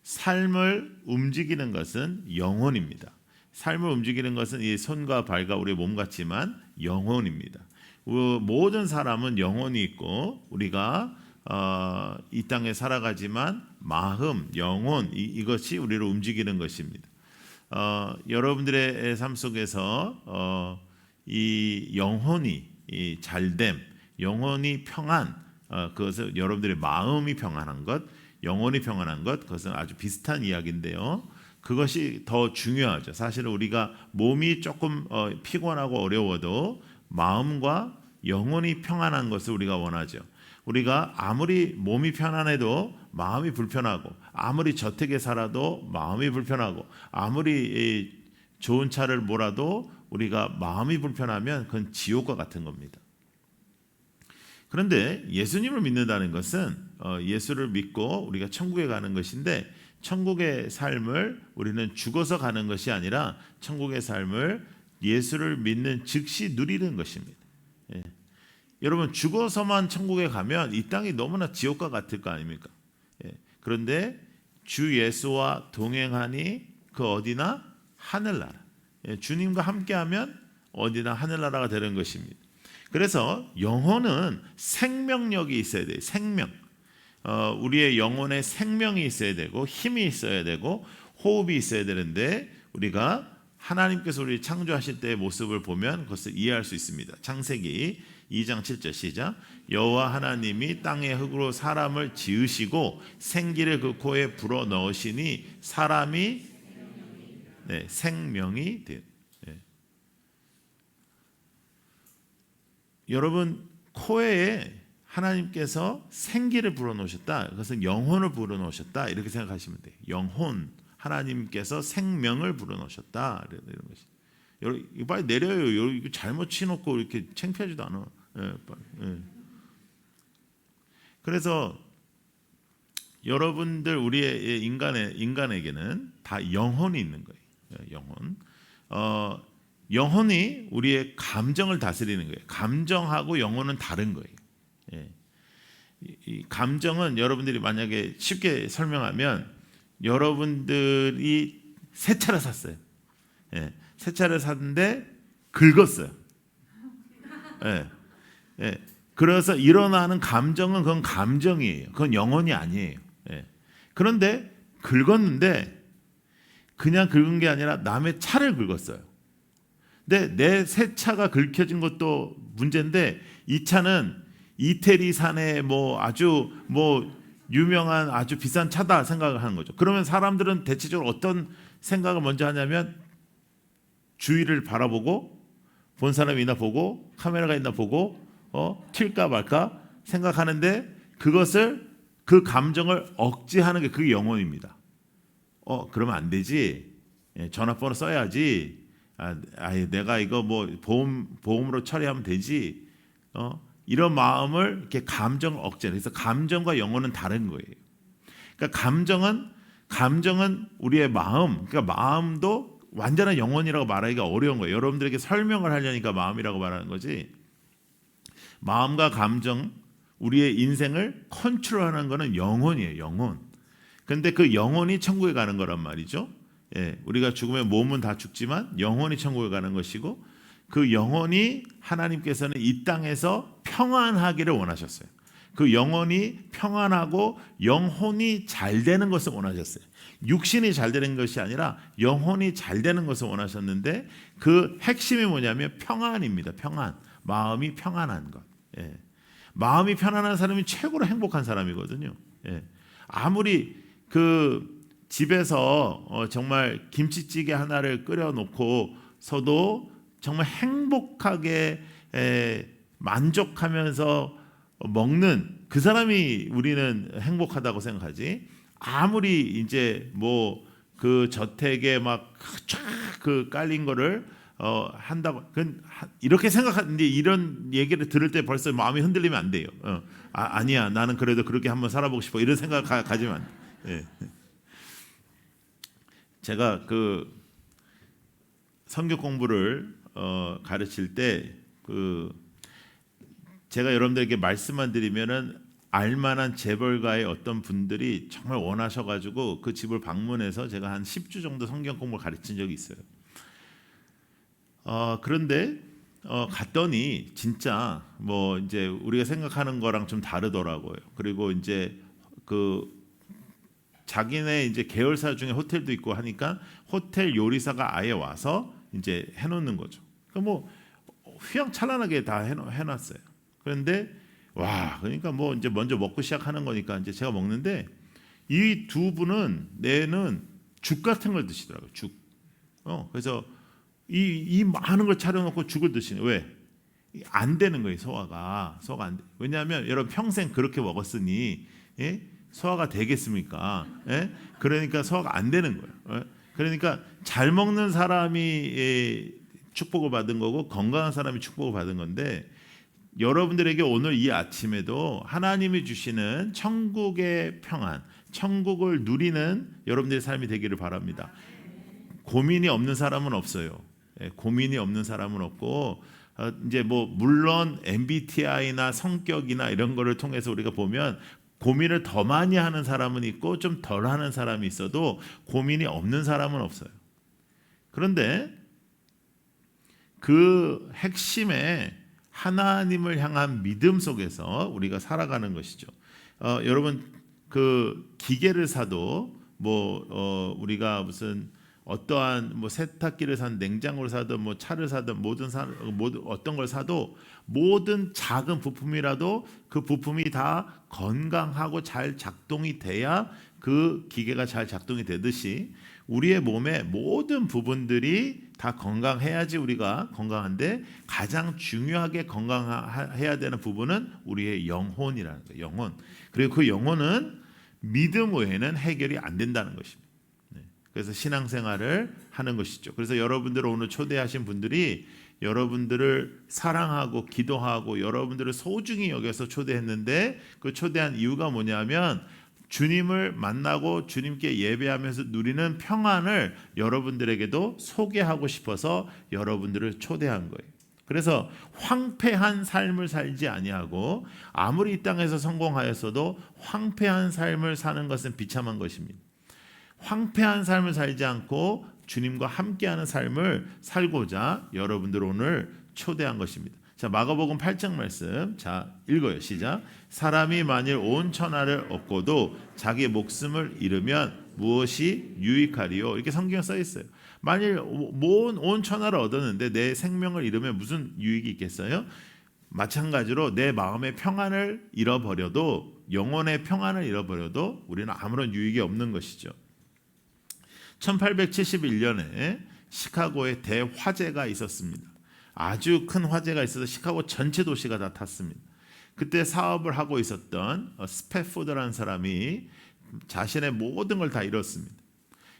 삶을 움직이는 것은 영혼입니다. 삶을 움직이는 것은 이 손과 발과 우리의 몸 같지만 영혼입니다. 모든 사람은 영혼이 있고 우리가 이 땅에 살아가지만 마음, 영혼 이것이 우리를 움직이는 것입니다. 여러분들의 삶 속에서 이 영혼이 이 잘됨, 영혼이 평안, 그것은 여러분들의 마음이 평안한 것, 영혼이 평안한 것, 그것은 아주 비슷한 이야기인데요. 그것이 더 중요하죠. 사실은 우리가 몸이 조금 피곤하고 어려워도 마음과 영혼이 평안한 것을 우리가 원하죠. 우리가 아무리 몸이 편안해도 마음이 불편하고, 아무리 저택에 살아도 마음이 불편하고, 아무리 좋은 차를 몰아도 우리가 마음이 불편하면 그건 지옥과 같은 겁니다. 그런데 예수님을 믿는다는 것은 예수를 믿고 우리가 천국에 가는 것인데, 천국의 삶을 우리는 죽어서 가는 것이 아니라 천국의 삶을 예수를 믿는 즉시 누리는 것입니다. 예. 여러분, 죽어서만 천국에 가면 이 땅이 너무나 지옥과 같을 거 아닙니까? 예. 그런데 주 예수와 동행하니 그 어디나 하늘나라. 예. 주님과 함께하면 어디나 하늘나라가 되는 것입니다. 그래서 영혼은 생명력이 있어야 돼요. 생명. 우리의 영혼에 생명이 있어야 되고 힘이 있어야 되고 호흡이 있어야 되는데, 우리가 하나님께서 우리 창조하실 때의 모습을 보면 그것을 이해할 수 있습니다. 창세기 2장 7절 시작. 여호와 하나님이 땅의 흙으로 사람을 지으시고 생기를 그 코에 불어 넣으시니 사람이 생명이 돼. 여러분, 코에 하나님께서 생기를 불어넣으셨다. 그것은 영혼을 불어넣으셨다. 이렇게 생각하시면 돼요. 영혼, 하나님께서 생명을 불어넣으셨다. 이런 것이. 여러분, 이거 빨리 내려요. 이거 잘못 치놓고 이렇게 창피하지도 않아. 예. 그래서 여러분들 우리의 인간에게는 다 영혼이 있는 거예요. 영혼. 영혼이 우리의 감정을 다스리는 거예요. 감정하고 영혼은 다른 거예요. 예. 이 감정은 여러분들이 만약에 쉽게 설명하면, 여러분들이 새 차를 샀어요. 예. 새 차를 샀는데 긁었어요. 예. 예. 그래서 일어나는 감정은 그건 감정이에요. 그건 영혼이 아니에요. 예. 그런데 긁었는데 그냥 긁은 게 아니라 남의 차를 긁었어요. 근데 내 새 차가 긁혀진 것도 문제인데, 이 차는 이태리산의 아주 유명한 아주 비싼 차다 생각을 하는 거죠. 그러면 사람들은 대체적으로 어떤 생각을 먼저 하냐면, 주위를 바라보고, 본 사람이 있나 보고, 카메라가 있나 보고, 튈까 말까 생각하는데, 그 감정을 억제하는 게 그게 영혼입니다. 그러면 안 되지. 전화번호 써야지. 내가 이거 보험으로 처리하면 되지. 이런 마음을 이렇게 감정을 억제해. 그래서 감정과 영혼은 다른 거예요. 그러니까 감정은 우리의 마음. 그러니까 마음도 완전한 영혼이라고 말하기가 어려운 거예요. 여러분들에게 설명을 하려니까 마음이라고 말하는 거지. 마음과 감정, 우리의 인생을 컨트롤하는 거는 영혼이에요. 영혼. 그런데 그 영혼이 천국에 가는 거란 말이죠. 예, 우리가 죽으면 몸은 다 죽지만 영혼이 천국에 가는 것이고, 그 영혼이 하나님께서는 이 땅에서 평안하기를 원하셨어요. 그 영혼이 평안하고 영혼이 잘 되는 것을 원하셨어요. 육신이 잘 되는 것이 아니라 영혼이 잘 되는 것을 원하셨는데, 그 핵심이 뭐냐면 평안입니다. 평안. 마음이 평안한 것. 예. 마음이 편안한 사람이 최고로 행복한 사람이거든요. 예. 아무리 집에서 정말 김치찌개 하나를 끓여 놓고서도 정말 행복하게 만족하면서 먹는 그 사람이 우리는 행복하다고 생각하지. 아무리 이제 그 저택에 막 쫙 깔린 거를 한다고, 이렇게 생각하는데, 이런 얘기를 들을 때 벌써 마음이 흔들리면 안 돼요. 아니야, 나는 그래도 그렇게 한번 살아보고 싶어. 이런 생각 가지면 안 돼. 예. 제가 선교 공부를 가르칠 때 제가 여러분들에게 말씀만 드리면은 알만한 재벌가의 어떤 분들이 정말 원하셔가지고 그 집을 방문해서 제가 한 10주 정도 성경 공부를 가르친 적이 있어요. 그런데 갔더니 진짜 뭐 이제 우리가 생각하는 거랑 좀 다르더라고요. 그리고 이제 그 자기네 이제 계열사 중에 호텔도 있고 하니까 호텔 요리사가 아예 와서 이제 해놓는 거죠. 그러니까 뭐 휘황찬란하게 다 해놨어요. 그런데 와, 그러니까 뭐 이제 먼저 먹고 시작하는 거니까 이제 제가 먹는데 이 두 분은 내는 죽 같은 걸 드시더라고요. 죽. 그래서 이 많은 걸 차려놓고 죽을 드시는 왜? 안 되는 거예요. 소화가 안 돼. 왜냐하면 여러분 평생 그렇게 먹었으니 예? 소화가 되겠습니까? 예? 그러니까 소화가 안 되는 거예요. 예? 그러니까 잘 먹는 사람이 축복을 받은 거고 건강한 사람이 축복을 받은 건데 여러분들에게 오늘 이 아침에도 하나님이 주시는 천국의 평안, 천국을 누리는 여러분들의 삶이 되기를 바랍니다. 고민이 없는 사람은 없어요. 고민이 없는 사람은 없고 이제 뭐 물론 MBTI나 성격이나 이런 거를 통해서 우리가 보면 고민을 더 많이 하는 사람은 있고 좀 덜 하는 사람이 있어도 고민이 없는 사람은 없어요. 그런데 그 핵심에 하나님을 향한 믿음 속에서 우리가 살아가는 것이죠. 여러분 그 기계를 사도 뭐 우리가 무슨 어떠한 뭐 세탁기를 산 냉장고를 사든 뭐 차를 사든 모든 어떤 걸 사도 모든 작은 부품이라도 그 부품이 다 건강하고 잘 작동이 돼야 그 기계가 잘 작동이 되듯이 우리의 몸의 모든 부분들이 다 건강해야지 우리가 건강한데 가장 중요하게 건강해야 되는 부분은 우리의 영혼이라는 거예요. 영혼. 그리고 그 영혼은 믿음 외에는 해결이 안 된다는 것입니다. 그래서 신앙생활을 하는 것이죠. 그래서 여러분들을 오늘 초대하신 분들이 여러분들을 사랑하고 기도하고 여러분들을 소중히 여겨서 초대했는데 그 초대한 이유가 뭐냐면 주님을 만나고 주님께 예배하면서 누리는 평안을 여러분들에게도 소개하고 싶어서 여러분들을 초대한 거예요. 그래서 황폐한 삶을 살지 아니하고 아무리 이 땅에서 성공하였어도 황폐한 삶을 사는 것은 비참한 것입니다. 황폐한 삶을 살지 않고 주님과 함께하는 삶을 살고자 여러분들 오늘 초대한 것입니다. 자, 마가복음 8장 말씀 자 읽어요. 시작. 사람이 만일 온 천하를 얻고도 자기 목숨을 잃으면 무엇이 유익하리요? 이렇게 성경에 써 있어요. 만일 온 천하를 얻었는데 내 생명을 잃으면 무슨 유익이 있겠어요? 마찬가지로 내 마음의 평안을 잃어버려도 영혼의 평안을 잃어버려도 우리는 아무런 유익이 없는 것이죠. 1871년에 시카고에 대화재가 있었습니다. 아주 큰 화재가 있어서 시카고 전체 도시가 다 탔습니다. 그때 사업을 하고 있었던 스패포드라는 사람이 자신의 모든 걸 다 잃었습니다.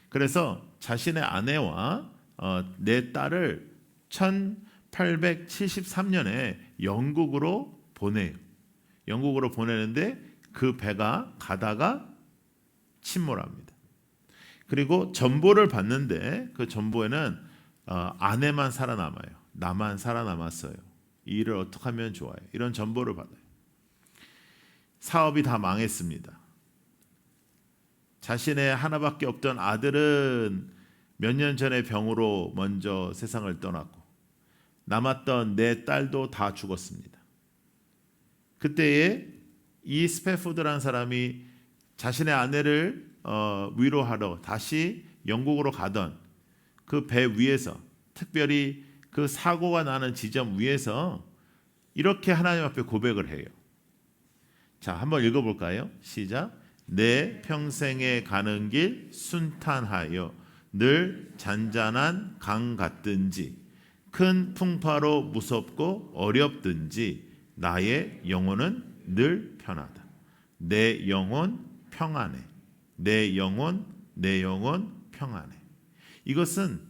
그래서 자신의 아내와 네 딸을 1873년에 영국으로 보내요. 영국으로 보내는데 그 배가 가다가 침몰합니다. 그리고 전보를 받는데 그 전보에는 아내만 살아남아요. 나만 살아남았어요. 이 일을 어떻게 하면 좋아요? 이런 전보를 받아요. 사업이 다 망했습니다. 자신의 하나밖에 없던 아들은 몇 년 전에 병으로 먼저 세상을 떠났고 남았던 네 딸도 다 죽었습니다. 그때에 이 스패포드라는 사람이 자신의 아내를 위로하러 다시 영국으로 가던 그 배 위에서 특별히 그 사고가 나는 지점 위에서 이렇게 하나님 앞에 고백을 해요. 자, 한번 읽어볼까요? 시작. 내 평생에 가는 길 순탄하여 늘 잔잔한 강 같든지 큰 풍파로 무섭고 어렵든지 나의 영혼은 늘 편하다. 내 영혼 평안해. 내 영혼 평안해. 이것은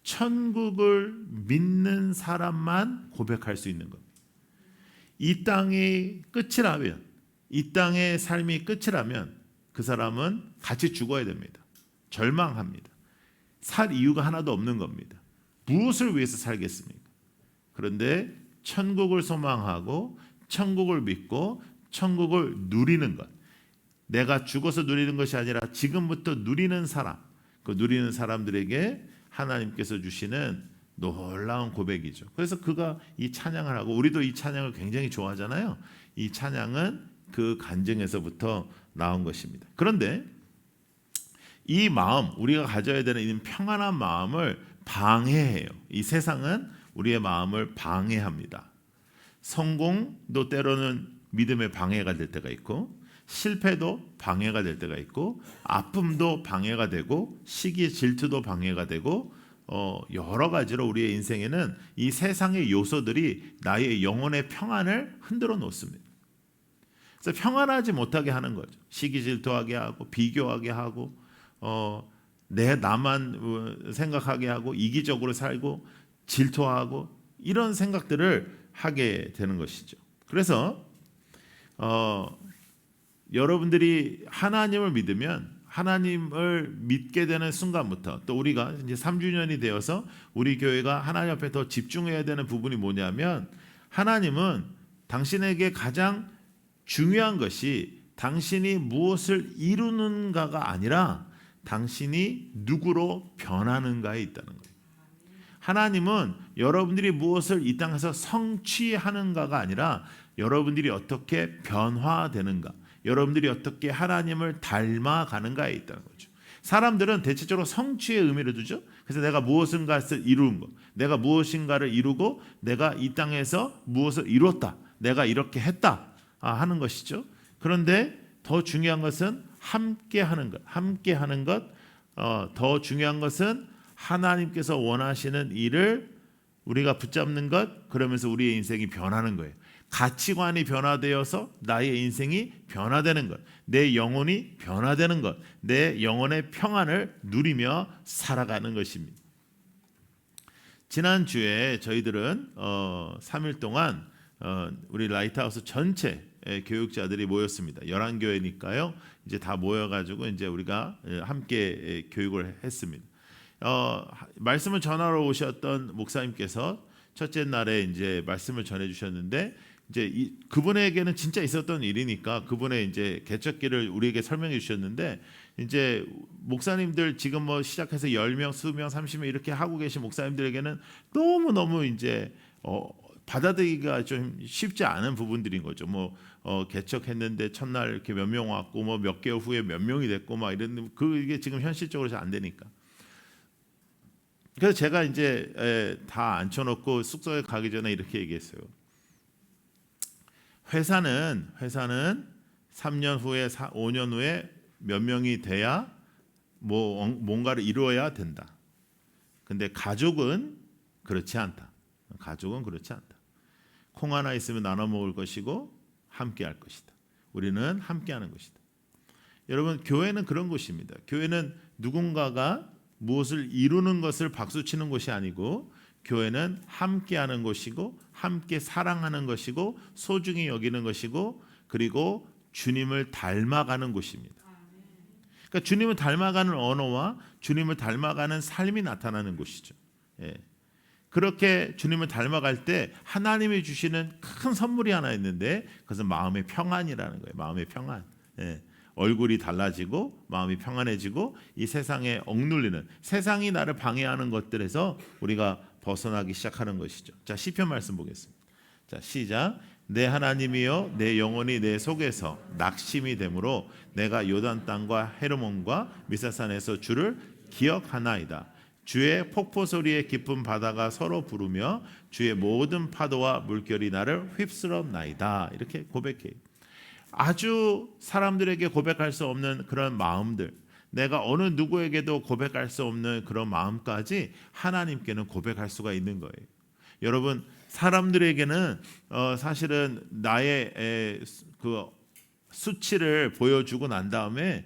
천국을 믿는 사람만 고백할 수 있는 겁니다. 이 땅이 끝이라면, 이 땅의 삶이 끝이라면 그 사람은 같이 죽어야 됩니다. 절망합니다. 살 이유가 하나도 없는 겁니다. 무엇을 위해서 살겠습니까? 그런데 천국을 소망하고 천국을 믿고 천국을 누리는 것. 내가 죽어서 누리는 것이 아니라 지금부터 누리는 사람, 그 누리는 사람들에게 하나님께서 주시는 놀라운 고백이죠. 그래서 그가 이 찬양을 하고, 우리도 이 찬양을 굉장히 좋아하잖아요. 이 찬양은 그 간증에서부터 나온 것입니다. 그런데 이 마음, 우리가 가져야 되는 이 평안한 마음을 방해해요. 이 세상은 우리의 마음을 방해합니다. 성공도 때로는 믿음의 방해가 될 때가 있고, 실패도 방해가 될 때가 있고, 아픔도 방해가 되고, 시기 질투도 방해가 되고, 여러 가지로 우리의 인생에는 이 세상의 요소들이 나의 영혼의 평안을 흔들어 놓습니다. 그래서 평안하지 못하게 하는 거죠. 시기 질투하게 하고, 비교하게 하고, 나만 생각하게 하고, 이기적으로 살고, 질투하고, 이런 생각들을 하게 되는 것이죠. 그래서 여러분들이 하나님을 믿으면, 하나님을 믿게 되는 순간부터, 또 우리가 이제 3주년이 되어서 우리 교회가 하나님 앞에 더 집중해야 되는 부분이 뭐냐면, 하나님은 당신에게 가장 중요한 것이 당신이 무엇을 이루는가가 아니라 당신이 누구로 변하는가에 있다는 거예요. 하나님은 여러분들이 무엇을 이 땅에서 성취하는가가 아니라 여러분들이 어떻게 변화되는가, 여러분들이 어떻게 하나님을 닮아가는가에 있다는 거죠. 사람들은 대체적으로 성취의 의미를 두죠. 그래서 내가 무엇인가를 이루는 것, 내가 무엇인가를 이루고 내가 이 땅에서 무엇을 이뤘다, 내가 이렇게 했다 하는 것이죠. 그런데 더 중요한 것은 함께 하는 것, 함께 하는 것. 더 중요한 것은 하나님께서 원하시는 일을 우리가 붙잡는 것, 그러면서 우리의 인생이 변하는 거예요. 가치관이 변화되어서 나의 인생이 변화되는 것, 내 영혼이 변화되는 것, 내 영혼의 평안을 누리며 살아가는 것입니다. 지난주에 저희들은 3일 동안 우리 라이트하우스 전체 교육자들이 모였습니다. 11교회니까요. 이제 다 모여가지고 이제 우리가 함께 교육을 했습니다. 말씀을 전하러 오셨던 목사님께서 첫째 날에 이제 말씀을 전해 주셨는데, 이제 그분에게는 진짜 있었던 일이니까 그분의 이제 개척기를 우리에게 설명해 주셨는데, 이제 목사님들 지금 뭐 시작해서 10명, 20명, 30명 이렇게 하고 계신 목사님들에게는 너무 이제 받아들이기가 좀 쉽지 않은 부분들인 거죠. 뭐 개척했는데 첫날 이렇게 몇 명 왔고, 뭐 몇 개월 후에 몇 명이 됐고, 막 이런, 그게 지금 현실적으로 잘 안 되니까. 그래서 제가 이제 다 앉혀놓고 숙소에 가기 전에 이렇게 얘기했어요. 회사는 3년 후에 5년 후에 몇 명이 돼야 뭔가를 이루어야 된다. 근데 가족은 그렇지 않다. 가족은 그렇지 않다. 콩 하나 있으면 나눠 먹을 것이고 함께 할 것이다. 우리는 함께 하는 것이다. 여러분, 교회는 그런 곳입니다. 교회는 누군가가 무엇을 이루는 것을 박수치는 곳이 아니고, 교회는 함께하는 곳이고, 함께 사랑하는 것이고, 소중히 여기는 것이고, 그리고 주님을 닮아가는 곳입니다. 그러니까 주님을 닮아가는 언어와 주님을 닮아가는 삶이 나타나는 곳이죠. 그렇게 주님을 닮아갈 때 하나님이 주시는 큰 선물이 하나 있는데, 그것은 마음의 평안이라는 거예요. 마음의 평안. 얼굴이 달라지고 마음이 평안해지고, 이 세상에 억눌리는, 세상이 나를 방해하는 것들에서 우리가 벗어나기 시작하는 것이죠. 자, 시편 말씀 보겠습니다. 자, 시작. 내 하나님이여, 내 영혼이 내 속에서 낙심이 되므로 내가 요단 땅과 헤르몬과 미사산에서 주를 기억하나이다. 주의 폭포 소리에 깊은 바다가 서로 부르며 주의 모든 파도와 물결이 나를 휩쓸었나이다. 이렇게 고백해요. 아주 사람들에게 고백할 수 없는 그런 마음들, 내가 어느 누구에게도 고백할 수 없는 그런 마음까지 하나님께는 고백할 수가 있는 거예요. 여러분, 사람들에게는 사실은 나의 그 수치를 보여주고 난 다음에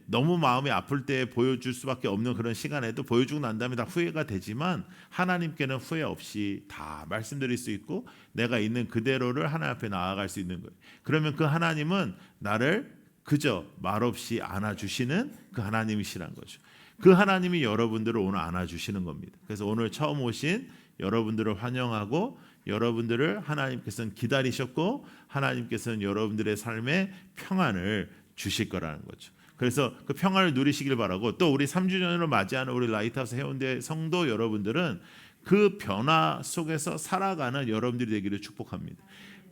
너무 마음이 아플 때 보여줄 수밖에 없는 그런 시간에도 보여주고 난 다음에 다 후회가 되지만, 하나님께는 후회 없이 다 말씀드릴 수 있고 내가 있는 그대로를 하나님 앞에 나아갈 수 있는 거예요. 그러면 그 하나님은 나를 그저 말없이 안아주시는 그 하나님이시란 거죠. 그 하나님이 여러분들을 오늘 안아주시는 겁니다. 그래서 오늘 처음 오신 여러분들을 환영하고, 여러분들을 하나님께서는 기다리셨고 하나님께서는 여러분들의 삶에 평안을 주실 거라는 거죠. 그래서 그 평안을 누리시길 바라고, 또 우리 3주년을 맞이하는 우리 라이트하우스 해운대 성도 여러분들은 그 변화 속에서 살아가는 여러분들이 되기를 축복합니다.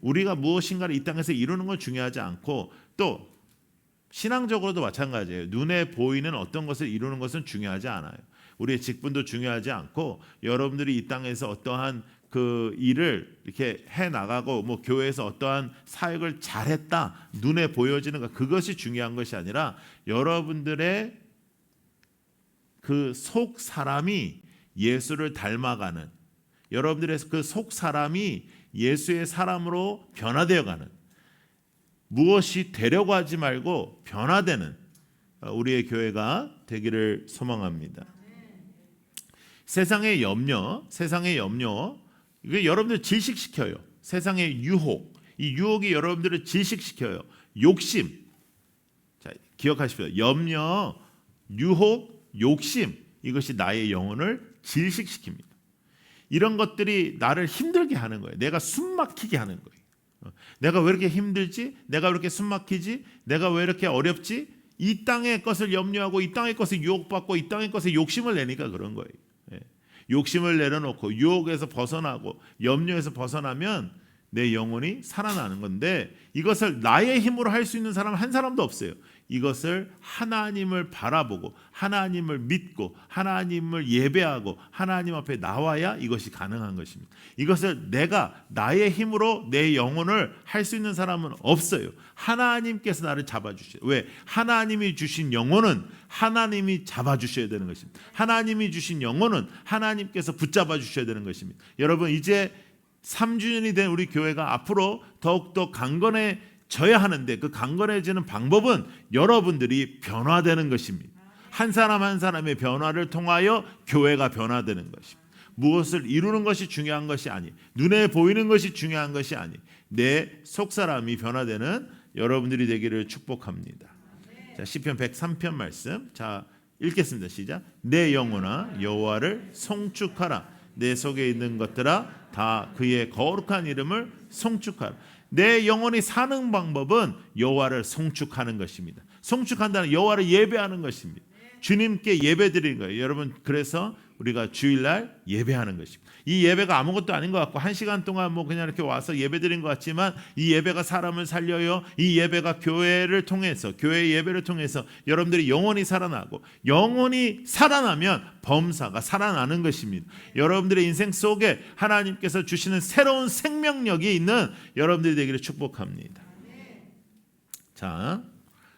우리가 무엇인가를 이 땅에서 이루는 건 중요하지 않고, 또 신앙적으로도 마찬가지예요. 눈에 보이는 어떤 것을 이루는 것은 중요하지 않아요. 우리의 직분도 중요하지 않고, 여러분들이 이 땅에서 어떠한 그 일을 이렇게 해 나가고 뭐 교회에서 어떠한 사역을 잘했다 눈에 보여지는 것, 그것이 중요한 것이 아니라 여러분들의 그 속 사람이 예수를 닮아가는, 여러분들의 그 속 사람이 예수의 사람으로 변화되어가는, 무엇이 되려고 하지 말고 변화되는 우리의 교회가 되기를 소망합니다. 세상의 염려, 이게 여러분들 질식시켜요. 세상의 유혹, 이 유혹이 여러분들을 질식시켜요. 욕심, 자 기억하십시오. 염려, 유혹, 욕심, 이것이 나의 영혼을 질식시킵니다. 이런 것들이 나를 힘들게 하는 거예요. 내가 숨막히게 하는 거예요. 내가 왜 이렇게 힘들지? 내가 왜 이렇게 숨막히지? 내가 왜 이렇게 어렵지? 이 땅의 것을 염려하고 이 땅의 것을 유혹받고 이 땅의 것에 욕심을 내니까 그런 거예요. 욕심을 내려놓고 유혹에서 벗어나고 염려에서 벗어나면 내 영혼이 살아나는 건데, 이것을 나의 힘으로 할 수 있는 사람은 한 사람도 없어요. 이것을 하나님을 바라보고 하나님을 믿고 하나님을 예배하고 하나님 앞에 나와야 이것이 가능한 것입니다. 이것을 내가 나의 힘으로 내 영혼을 할 수 있는 사람은 없어요. 하나님께서 나를 잡아주셔요. 왜? 하나님이 주신 영혼은 하나님이 잡아주셔야 되는 것입니다. 하나님이 주신 영혼은 하나님께서 붙잡아 주셔야 되는 것입니다. 여러분, 이제 3주년이 된 우리 교회가 앞으로 더욱더 강건해져야 하는데, 그 강건해지는 방법은 여러분들이 변화되는 것입니다. 한 사람 한 사람의 변화를 통하여 교회가 변화되는 것입니다. 무엇을 이루는 것이 중요한 것이 아니, 눈에 보이는 것이 중요한 것이 아니, 내 속사람이 변화되는 여러분들이 되기를 축복합니다. 자, 시편 103편 말씀, 자 읽겠습니다. 시작. 내 영혼아 여호와를 송축하라. 내 속에 있는 것들아 다 그의 거룩한 이름을 송축하라. 내 영혼이 사는 방법은 여호와를 송축하는 것입니다. 송축한다는 여호와를 예배하는 것입니다. 주님께 예배드리는 거예요. 여러분, 그래서 우리가 주일날 예배하는 것입니다. 이 예배가 아무것도 아닌 것 같고 1시간 동안 뭐 그냥 이렇게 와서 예배드린 것 같지만, 이 예배가 사람을 살려요. 이 예배가 교회를 통해서, 교회의 예배를 통해서 여러분들이 영혼이 살아나고, 영혼이 살아나면 범사가 살아나는 것입니다. 여러분들의 인생 속에 하나님께서 주시는 새로운 생명력이 있는 여러분들이 되기를 축복합니다. 자,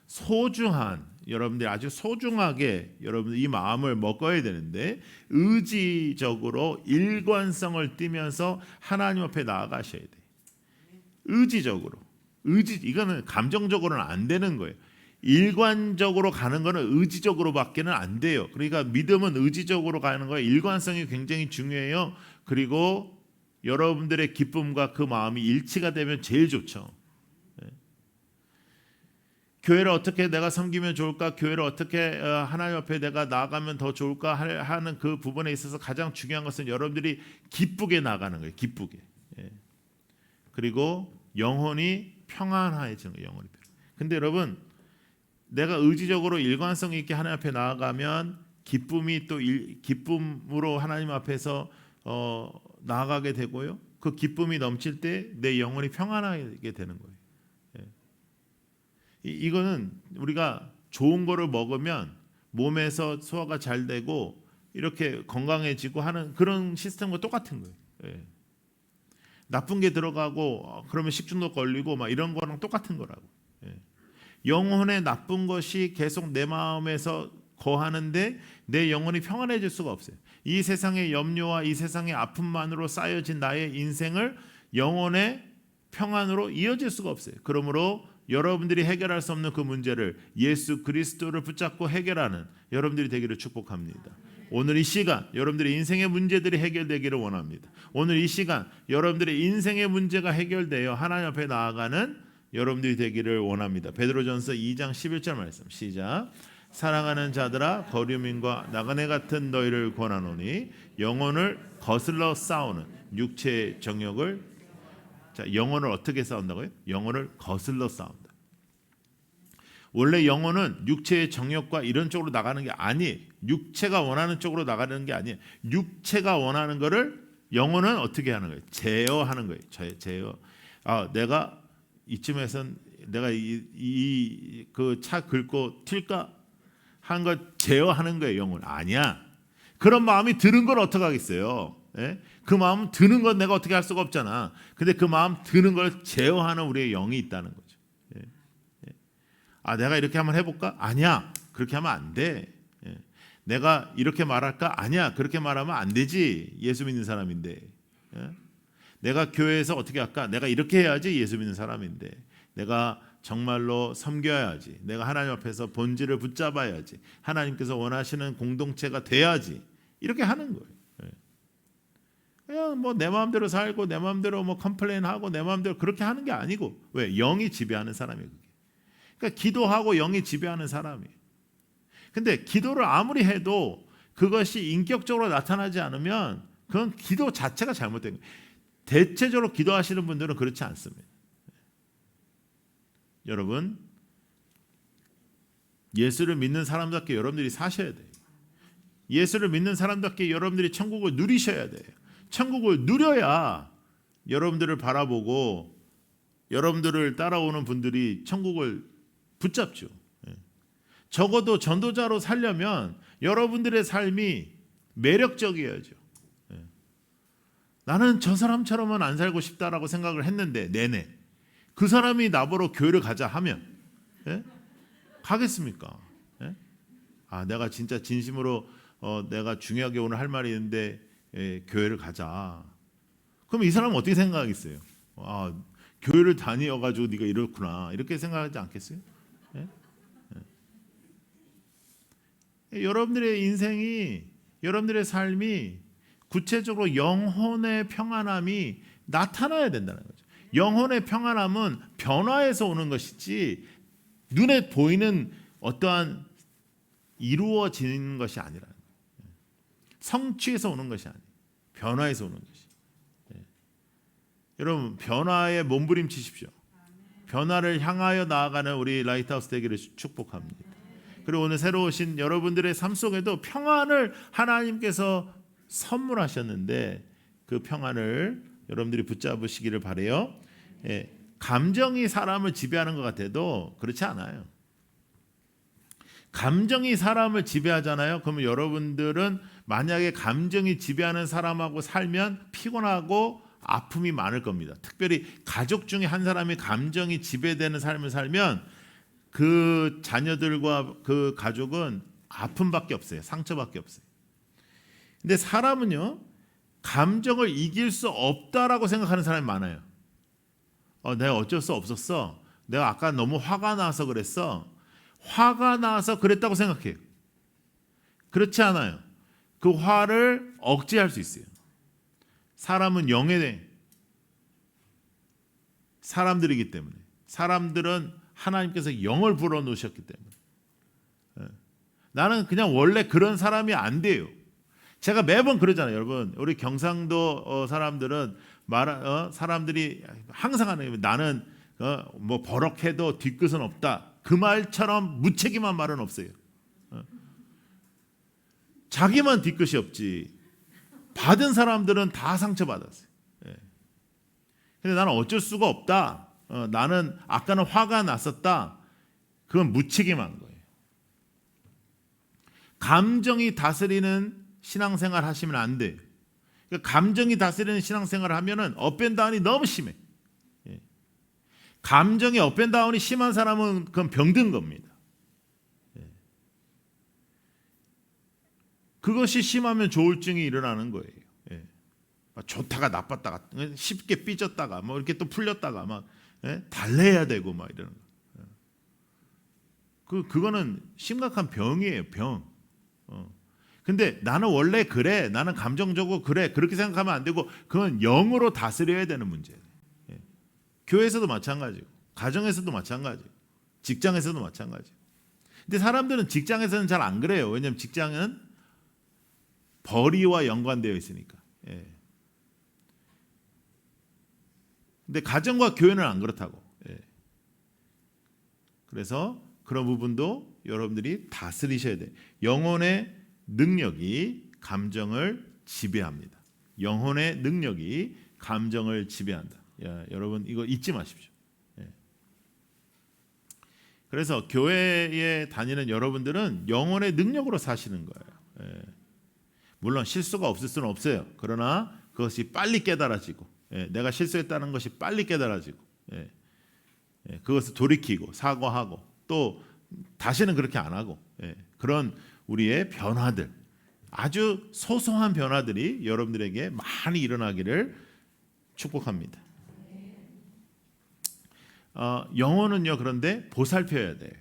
소중한, 여러분들이 아주 소중하게 여러분들 이 마음을 먹어야 되는데, 의지적으로 일관성을 띠면서 하나님 앞에 나아가셔야 돼요. 의지적으로. 이거는 감정적으로는 안 되는 거예요. 일관적으로 가는 거는 의지적으로밖에는 안 돼요. 그러니까 믿음은 의지적으로 가는 거예요. 일관성이 굉장히 중요해요. 그리고 여러분들의 기쁨과 그 마음이 일치가 되면 제일 좋죠. 교회를 어떻게 내가 섬기면 좋을까, 교회를 어떻게 하나님 앞에 내가 나아가면 더 좋을까 하는 그 부분에 있어서 가장 중요한 것은 여러분들이 기쁘게 나가는 거예요. 기쁘게. 그리고 영혼이 평안해지는 거예요. 영혼이. 근데 여러분, 내가 의지적으로 일관성 있게 하나님 앞에 나아가면 기쁨이 또 기쁨으로 하나님 앞에서 나아가게 되고요. 그 기쁨이 넘칠 때 내 영혼이 평안하게 되는 거예요. 이거는 우리가 좋은 거를 먹으면 몸에서 소화가 잘 되고 이렇게 건강해지고 하는 그런 시스템과 똑같은 거예요. 나쁜 게 들어가고 그러면 식중독 걸리고 막 이런 거랑 똑같은 거라고. 영혼의 나쁜 것이 계속 내 마음에서 거하는데 내 영혼이 평안해질 수가 없어요. 이 세상의 염려와 이 세상의 아픔만으로 쌓여진 나의 인생을 영혼의 평안으로 이어질 수가 없어요. 그러므로 여러분들이 해결할 수 없는 그 문제를 예수 그리스도를 붙잡고 해결하는 여러분들이 되기를 축복합니다. 오늘 이 시간 여러분들의 인생의 문제들이 해결되기를 원합니다. 오늘 이 시간 여러분들의 인생의 문제가 해결되어 하나님 앞에 나아가는 여러분들이 되기를 원합니다. 베드로전서 2장 11절 말씀 시작. 사랑하는 자들아 거류민과 나그네 같은 너희를 권하노니 영혼을 거슬러 싸우는 육체의 정욕을. 자, 영혼을 어떻게 싸운다고요? 영혼을 거슬러 싸운다. 원래 영혼은 육체의 정욕과 이런 쪽으로 나가는 게 아니에요. 육체가 원하는 쪽으로 나가는 게 아니에요. 육체가 원하는 거를 영혼은 어떻게 하는 거예요? 제어하는 거예요. 제어. 내가 이쯤에선 내가 그 차 긁고 튈까 하는 거 제어하는 거예요. 영혼 아니야. 그런 마음이 드는 걸 어떻게 하겠어요? 예? 그 마음 드는 건 내가 어떻게 할 수가 없잖아. 근데 그 마음 드는 걸 제어하는 우리의 영이 있다는 거죠. 예? 내가 이렇게 한번 해볼까? 아니야. 그렇게 하면 안 돼. 예? 내가 이렇게 말할까? 아니야. 그렇게 말하면 안 되지. 예수 믿는 사람인데. 예? 내가 교회에서 어떻게 할까? 내가 이렇게 해야지. 예수 믿는 사람인데. 내가 정말로 섬겨야지. 내가 하나님 앞에서 본질을 붙잡아야지. 하나님께서 원하시는 공동체가 돼야지. 이렇게 하는 거예요. 그냥 뭐 내 마음대로 살고 내 마음대로 뭐 컴플레인하고 내 마음대로 그렇게 하는 게 아니고, 왜? 영이 지배하는 사람이에요. 그게. 그러니까 기도하고 영이 지배하는 사람이에요. 근데 기도를 아무리 해도 그것이 인격적으로 나타나지 않으면 그건 기도 자체가 잘못된 거예요. 대체적으로 기도하시는 분들은 그렇지 않습니다. 여러분, 예수를 믿는 사람답게 여러분들이 사셔야 돼요. 예수를 믿는 사람답게 여러분들이 천국을 누리셔야 돼요. 천국을 누려야 여러분들을 바라보고 여러분들을 따라오는 분들이 천국을 붙잡죠. 적어도 전도자로 살려면 여러분들의 삶이 매력적이어야죠. 나는 저 사람처럼은 안 살고 싶다라고 생각을 했는데 내내 그 사람이 나보러 교회를 가자 하면 가겠습니까? 내가 진짜 진심으로 내가 중요하게 오늘 할 말이 있는데 교회를 가자. 그럼 이 사람은 어떻게 생각하겠어요? 교회를 다녀가지고 네가 이렇구나 이렇게 생각하지 않겠어요? 여러분들의 인생이, 여러분들의 삶이 구체적으로 영혼의 평안함이 나타나야 된다는 거죠. 영혼의 평안함은 변화에서 오는 것이지 눈에 보이는 어떠한 이루어지는 것이 아니라 성취에서 오는 것이 아니에요. 변화에서 오는 것이. 여러분, 변화에 몸부림치십시오. 변화를 향하여 나아가는 우리 라이트하우스 되기를 축복합니다. 그리고 오늘 새로 오신 여러분들의 삶 속에도 평안을 하나님께서 선물하셨는데 그 평안을 여러분들이 붙잡으시기를 바라요. 감정이 사람을 지배하는 것 같아도 그렇지 않아요. 감정이 사람을 지배하잖아요. 그러면 여러분들은 만약에 감정이 지배하는 사람하고 살면 피곤하고 아픔이 많을 겁니다. 특별히 가족 중에 한 사람이 감정이 지배되는 삶을 살면 그 자녀들과 그 가족은 아픔밖에 없어요. 상처밖에 없어요. 근데 사람은요, 감정을 이길 수 없다라고 생각하는 사람이 많아요. 내가 어쩔 수 없었어. 내가 아까 너무 화가 나서 그랬어. 화가 나서 그랬다고 생각해요. 그렇지 않아요. 그 화를 억제할 수 있어요. 사람은 영의 사람들이기 때문에, 사람들은 하나님께서 영을 불어넣으셨기 때문에 나는 그냥 원래 그런 사람이 안 돼요. 제가 매번 그러잖아요. 여러분, 우리 경상도 사람들은 사람들이 항상 하는 게 나는 뭐 버럭해도 뒤끝은 없다. 그 말처럼 무책임한 말은 없어요. 자기만 뒤끝이 없지 받은 사람들은 다 상처받았어요. 근데 나는 어쩔 수가 없다. 나는 아까는 화가 났었다. 그건 무책임한 거예요. 감정이 다스리는 신앙생활 하시면 안 돼요. 감정이 다스리는 신앙생활을 하면은 업앤다운이 너무 심해. 감정이 업앤다운이 심한 사람은 그건 병든 겁니다. 그것이 심하면 조울증이 일어나는 거예요. 좋다가 나빴다가 쉽게 삐졌다가 뭐 이렇게 또 풀렸다가 막 달래야 되고 막 이러는 거. 그거는 심각한 병이에요. 병. 근데 나는 원래 그래. 나는 감정적으로 그래. 그렇게 생각하면 안 되고 그건 영으로 다스려야 되는 문제예요. 교회에서도 마찬가지고 가정에서도 마찬가지고 직장에서도 마찬가지고. 근데 사람들은 직장에서는 잘 안 그래요. 왜냐하면 직장은 벌이와 연관되어 있으니까. 근데 가정과 교회는 안 그렇다고. 예. 그래서 그런 부분도 여러분들이 다스리셔야 돼. 영혼의 능력이 감정을 지배합니다. 영혼의 능력이 감정을 지배한다. 야, 여러분 이거 잊지 마십시오. 예. 그래서 교회에 다니는 여러분들은 영혼의 능력으로 사시는 거예요. 예. 물론 실수가 없을 수는 없어요. 그러나 그것이 빨리 깨달아지고, 예. 내가 실수했다는 것이 빨리 깨달아지고, 예. 예. 그것을 돌이키고 사과하고 또 다시는 그렇게 안 하고, 예. 그런 우리의 변화들, 아주 소소한 변화들이 여러분들에게 많이 일어나기를 축복합니다. 영혼은요, 그런데 보살펴야 돼요.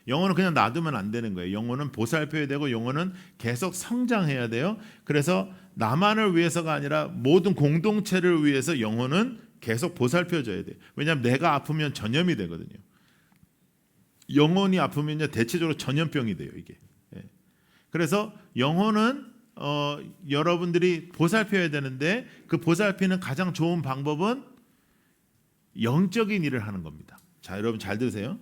영혼은 그냥 놔두면 안 되는 거예요. 영혼은 보살펴야 되고 영혼은 계속 성장해야 돼요. 그래서 나만을 위해서가 아니라 모든 공동체를 위해서 영혼은 계속 보살펴줘야 돼요. 왜냐하면 내가 아프면 전염이 되거든요. 영혼이 아프면요 대체적으로 전염병이 돼요 이게. 그래서 영혼은 여러분들이 보살펴야 되는데 그 보살피는 가장 좋은 방법은 영적인 일을 하는 겁니다. 자, 여러분 잘 들으세요.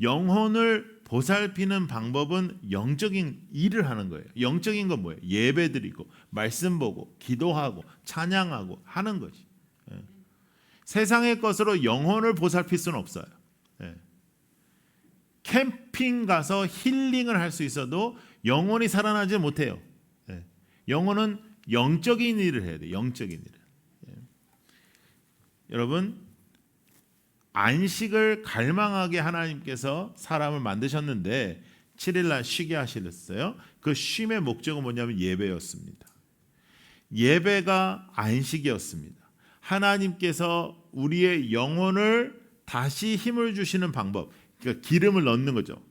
영혼을 보살피는 방법은 영적인 일을 하는 거예요. 영적인 건 뭐예요? 예배드리고 말씀 보고 기도하고 찬양하고 하는 것이. 세상의 것으로 영혼을 보살필 수는 없어요. 캠핑 가서 힐링을 할 수 있어도 영혼이 살아나지 못해요. 영혼은 영적인 일을 해야 돼요. 영적인 일을. 여러분 안식을 갈망하게 하나님께서 사람을 만드셨는데 7일날 쉬게 하셨어요. 그 쉼의 목적은 뭐냐면 예배였습니다. 예배가 안식이었습니다. 하나님께서 우리의 영혼을 다시 힘을 주시는 방법, 그러니까 기름을 넣는 거죠.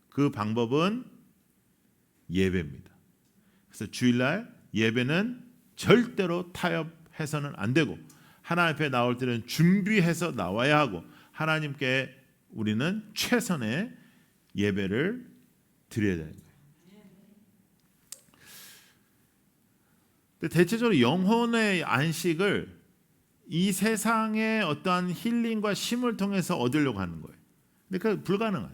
그 방법은 예배입니다. 그래서 주일날 예배는 절대로 타협해서는 안 되고 하나님 앞에 나올 때는 준비해서 나와야 하고 하나님께 우리는 최선의 예배를 드려야 되는 거예요. 근데 대체적으로 영혼의 안식을 이 세상의 어떠한 힐링과 쉼을 통해서 얻으려고 하는 거예요. 근데 그 불가능해요.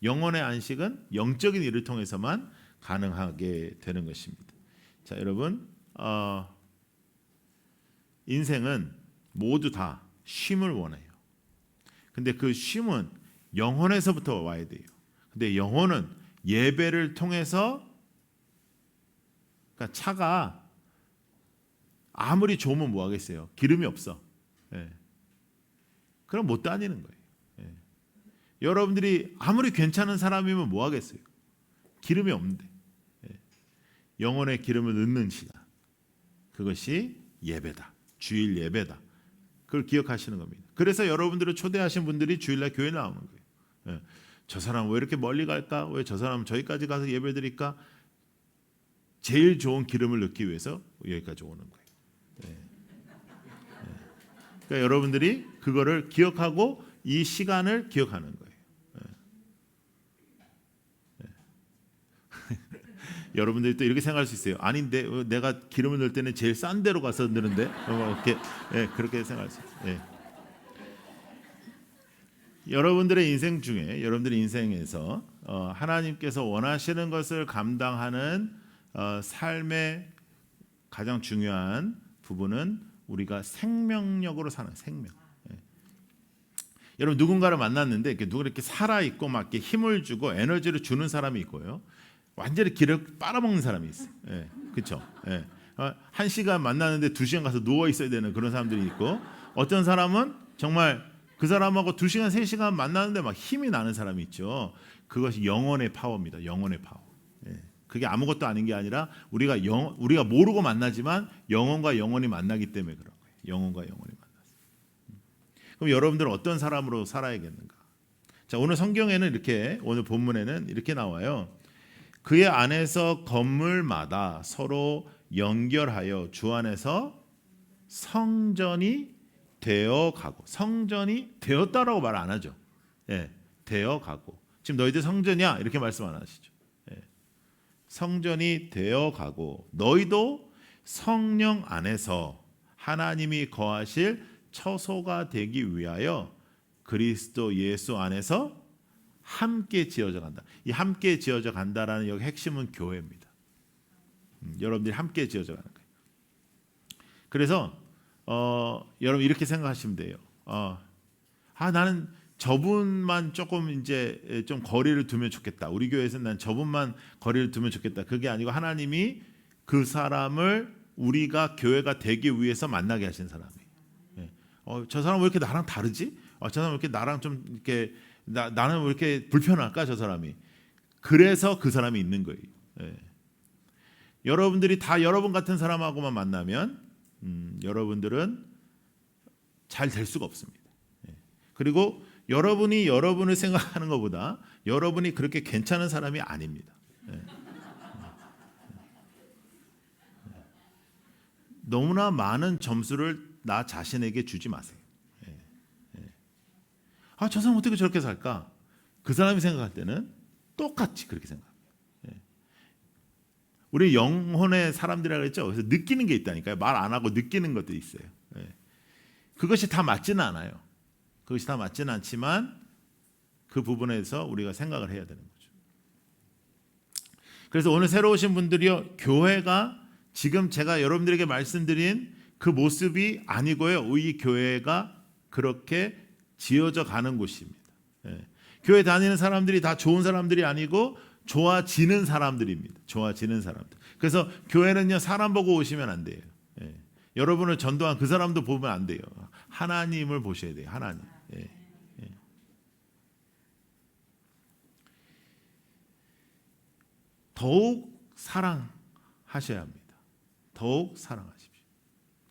영혼의 안식은 영적인 일을 통해서만 가능하게 되는 것입니다. 자, 여러분, 인생은 모두 다 쉼을 원해요. 근데 그 쉼은 영혼에서부터 와야 돼요. 근데 영혼은 예배를 통해서, 그러니까 차가 아무리 좋으면 뭐 하겠어요? 기름이 없어. 예. 그럼 못 다니는 거예요. 예. 여러분들이 아무리 괜찮은 사람이면 뭐 하겠어요? 기름이 없는데. 예. 영혼의 기름을 넣는 시간. 그것이 예배다. 주일 예배다. 그걸 기억하시는 겁니다. 그래서 여러분들을 초대하신 분들이 주일날 교회 나오는 거예요. 예. 저 사람 왜 이렇게 멀리 갈까? 왜 저 사람 저기까지 가서 예배 드릴까? 제일 좋은 기름을 넣기 위해서 여기까지 오는 거예요. 예. 그러니까 여러분들이 그거를 기억하고 이 시간을 기억하는 거예요. 여러분들이 또 이렇게 생각할 수 있어요. 아닌데 내가 기름을 넣을 때는 제일 싼 데로 가서 넣는데 이렇게 그렇게 생각할 수 있어요. 예. 여러분들의 인생 중에 여러분들의 인생에서 하나님께서 원하시는 것을 감당하는 삶의 가장 중요한 부분은 우리가 생명력으로 사는 생명. 예. 여러분 누군가를 만났는데 누가 이렇게 살아 있고 막 이렇게 힘을 주고 에너지를 주는 사람이 있고요. 완전히 기를 빨아먹는 사람이 있어요. 예, 그렇죠. 예. 1시간 만나는데 2시간 가서 누워 있어야 되는 그런 사람들이 있고, 어떤 사람은 정말 그 사람하고 2시간, 3시간 만나는데 막 힘이 나는 사람이 있죠. 그것이 영혼의 파워입니다. 영혼의 파워. 예. 그게 아무것도 아닌 게 아니라 우리가 모르고 만나지만 영혼과 영혼이 만나기 때문에 그런 거예요. 영혼과 영혼이 만나서. 그럼 여러분들은 어떤 사람으로 살아야겠는가? 자, 오늘 성경에는 이렇게, 오늘 본문에는 이렇게 나와요. 그의 안에서 건물마다 서로 연결하여 주 안에서 성전이 되어가고, 성전이 되었다라고 말 안 하죠. 예, 되어가고. 지금 너희들 성전이야 이렇게 말씀 안 하시죠. 예, 성전이 되어가고 너희도 성령 안에서 하나님이 거하실 처소가 되기 위하여 그리스도 예수 안에서 함께 지어져 간다. 이 함께 지어져 간다라는 여기 핵심은 교회입니다. 여러분들이 함께 지어져 가는 거예요. 그래서 여러분 이렇게 생각하시면 돼요. 나는 저분만 조금 이제 좀 거리를 두면 좋겠다. 우리 교회에서는 난 저분만 거리를 두면 좋겠다. 그게 아니고 하나님이 그 사람을 우리가 교회가 되기 위해서 만나게 하신 사람이에요. 저 사람 왜 이렇게 나랑 다르지? 저 사람 왜 이렇게 나랑 좀 이렇게 나는 왜 이렇게 불편할까 저 사람이? 그래서 그 사람이 있는 거예요. 여러분들이 다 여러분 같은 사람하고만 만나면 여러분들은 잘 될 수가 없습니다. 그리고 여러분이 여러분을 생각하는 것보다 여러분이 그렇게 괜찮은 사람이 아닙니다. 너무나 많은 점수를 나 자신에게 주지 마세요. 저 사람 어떻게 저렇게 살까? 그 사람이 생각할 때는 똑같이 그렇게 생각합니다. 우리 영혼의 사람들이라고 했죠. 그래서 느끼는 게 있다니까요. 말 안 하고 느끼는 것도 있어요. 그것이 다 맞지는 않아요. 그것이 다 맞지는 않지만 그 부분에서 우리가 생각을 해야 되는 거죠. 그래서 오늘 새로 오신 분들이요, 교회가 지금 제가 여러분들에게 말씀드린 그 모습이 아니고요, 이 교회가 그렇게 지어져 가는 곳입니다. 교회 다니는 사람들이 다 좋은 사람들이 아니고 좋아지는 사람들입니다. 좋아지는 사람들. 그래서 교회는요, 사람 보고 오시면 안 돼요. 여러분을 전도한 그 사람도 보면 안 돼요. 하나님을 보셔야 돼요. 하나님. 더욱 사랑하셔야 합니다. 더욱 사랑하십시오.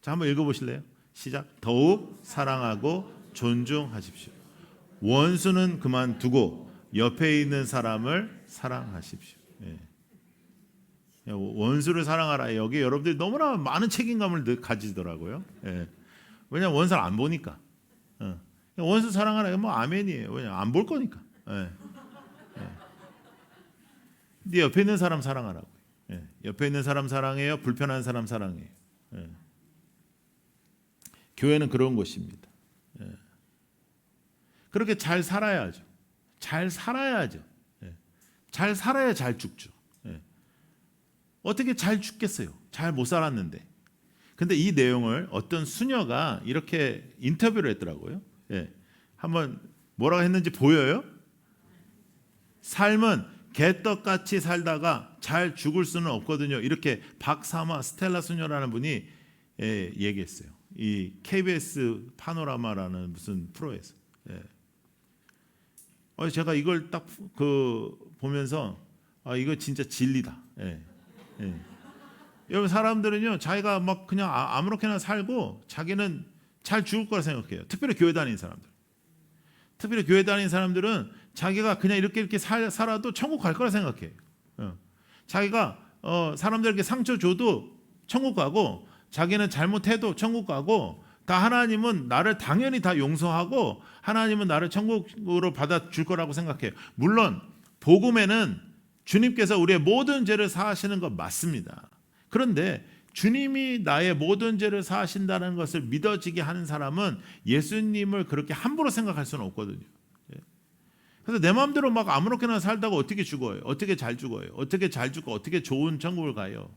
자, 한번 읽어보실래요? 시작. 더욱 사랑하고 존중하십시오. 원수는 그만두고 옆에 있는 사람을 사랑하십시오. 원수를 사랑하라. 여기 여러분들이 너무나 많은 책임감을 가지더라고요. 왜냐하면 원수를 안 보니까. 원수 사랑하라. 뭐 아멘이에요. 왜냐 안 볼 거니까. 네 옆에 있는 사람 사랑하라고. 옆에 있는 사람 사랑해요. 불편한 사람 사랑해요. 교회는 그런 곳입니다. 그렇게 잘 살아야죠. 잘 살아야죠. 잘 살아야 잘 죽죠. 어떻게 잘 죽겠어요? 잘 못 살았는데. 근데 이 내용을 어떤 수녀가 이렇게 인터뷰를 했더라고요. 한번 뭐라고 했는지 보여요? 삶은 개떡같이 살다가 잘 죽을 수는 없거든요. 이렇게 박사마 스텔라 수녀라는 분이 얘기했어요. 이 KBS 파노라마라는 무슨 프로에서. 제가 이걸 딱 보면서 이거 진짜 진리다. 여러분 사람들은요, 자기가 막 그냥 아무렇게나 살고 자기는 잘 죽을 거라 생각해요. 특별히 교회 다니는 사람들. 특별히 교회 다니는 사람들은 자기가 그냥 이렇게 살아도 천국 갈 거라 생각해요. 자기가 사람들에게 상처 줘도 천국 가고, 자기는 잘못해도 천국 가고, 다 하나님은 나를 당연히 다 용서하고 하나님은 나를 천국으로 받아줄 거라고 생각해요. 물론 복음에는 주님께서 우리의 모든 죄를 사하시는 것 맞습니다. 그런데 주님이 나의 모든 죄를 사하신다는 것을 믿어지게 하는 사람은 예수님을 그렇게 함부로 생각할 수는 없거든요. 그래서 내 마음대로 막 아무렇게나 살다가 어떻게 죽어요? 어떻게 잘 죽어요? 어떻게 잘 죽고 어떻게 좋은 천국을 가요?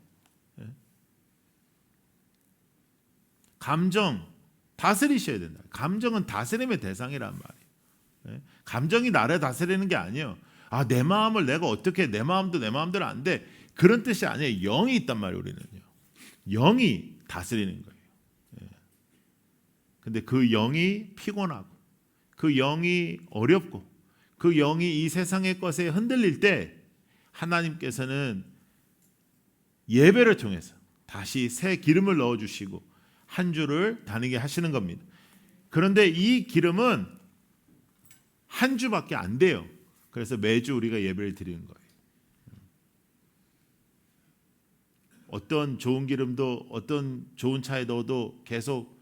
감정 다스리셔야 된다. 감정은 다스림의 대상이란 말이에요. 감정이 나를 다스리는 게 아니에요. 내 마음을 내가 어떻게, 내 마음도 내 마음대로 안 돼. 그런 뜻이 아니에요. 영이 있단 말이에요. 우리는요. 영이 다스리는 거예요. 근데 그 영이 피곤하고, 그 영이 어렵고, 그 영이 이 세상의 것에 흔들릴 때 하나님께서는 예배를 통해서 다시 새 기름을 넣어주시고 한 주를 다니게 하시는 겁니다. 그런데 이 기름은 한 주밖에 안 돼요. 그래서 매주 우리가 예배를 드리는 거예요. 어떤 좋은 기름도 어떤 좋은 차에 넣어도 계속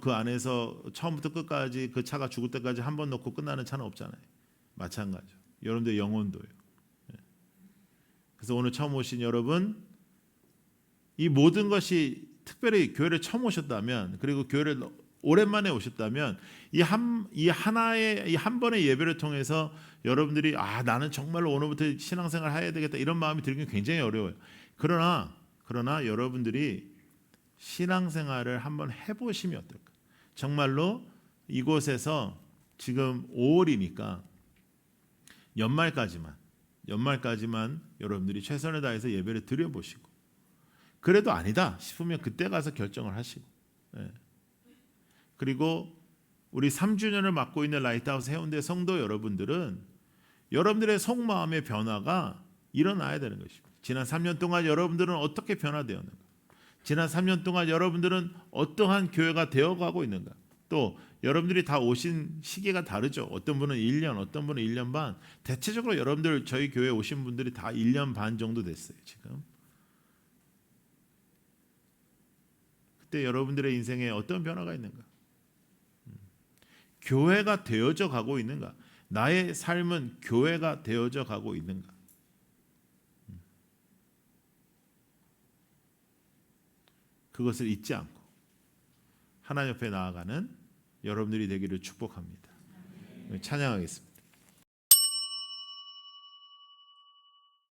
그 안에서 처음부터 끝까지 그 차가 죽을 때까지 한 번 넣고 끝나는 차는 없잖아요. 마찬가지죠. 여러분들 영혼도요. 그래서 오늘 처음 오신 여러분, 이 모든 것이 특별히 교회를 처음 오셨다면, 그리고 교회를 오랜만에 오셨다면 이 한 번의 예배를 통해서 여러분들이 나는 정말로 오늘부터 신앙생활 해야 되겠다 이런 마음이 들기는 굉장히 어려워요. 그러나 여러분들이 신앙생활을 한번 해보시면 어떨까? 정말로 이곳에서 지금 5월이니까 연말까지만 여러분들이 최선을 다해서 예배를 드려보시고, 그래도 아니다 싶으면 그때 가서 결정을 하시고, 그리고 우리 3주년을 맡고 있는 라이트하우스 해운대 성도 여러분들은 여러분들의 속마음의 변화가 일어나야 되는 것입니다. 지난 3년 동안 여러분들은 어떻게 변화되었는가? 지난 3년 동안 여러분들은 어떠한 교회가 되어가고 있는가? 또 여러분들이 다 오신 시기가 다르죠. 어떤 분은 1년, 어떤 분은 1년 반. 대체적으로 여러분들 저희 교회에 오신 분들이 다 1년 반 정도 됐어요. 지금. 그때 여러분들의 인생에 어떤 변화가 있는가? 교회가 되어져 가고 있는가? 나의 삶은 교회가 되어져 가고 있는가? 그것을 잊지 않고 하나님 옆에 나아가는 여러분들이 되기를 축복합니다. 찬양하겠습니다.